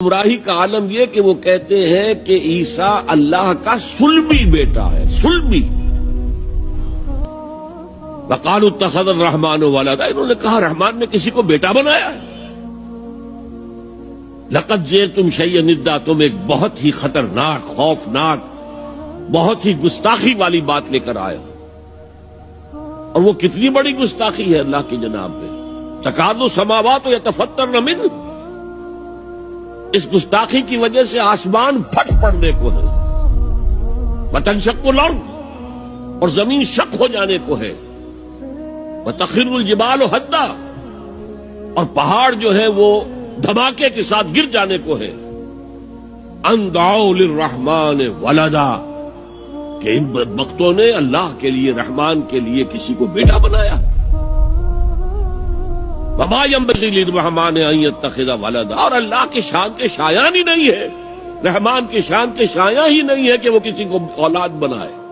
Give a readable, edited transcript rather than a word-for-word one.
گمراہی کا عالم یہ کہ وہ کہتے ہیں کہ عیسیٰ اللہ کا صلبی بیٹا ہے، صلبی۔ وقالوا اتخذ الرحمن ولدا، انہوں نے کہا رحمان نے کسی کو بیٹا بنایا ہے۔ لقد جئتم شیئا ادا، تم ایک بہت ہی خطرناک، خوفناک، بہت ہی گستاخی والی بات لے کر آئے ہو۔ اور وہ کتنی بڑی گستاخی ہے اللہ کی جناب میں۔ تکاد السماوات یتفطرن منہ، اس گستاخی کی وجہ سے آسمان پھٹ پڑنے کو ہے، وتنشق الارض، اور زمین شق ہو جانے کو ہے، وتخر الجبال ہدا، اور پہاڑ جو ہے وہ دھماکے کے ساتھ گر جانے کو ہے۔ ان دعوا للرحمن ولدا، کہ ان بدبختوں نے اللہ کے لیے، رحمان کے لیے کسی کو بیٹا بنایا۔ وما ينبغي للرحمن ان يتخذ ولدا، اور اللہ کی شان کے شایان ہی نہیں ہے، رحمان کی شان کے شایان ہی نہیں ہے کہ وہ کسی کو اولاد بنائے۔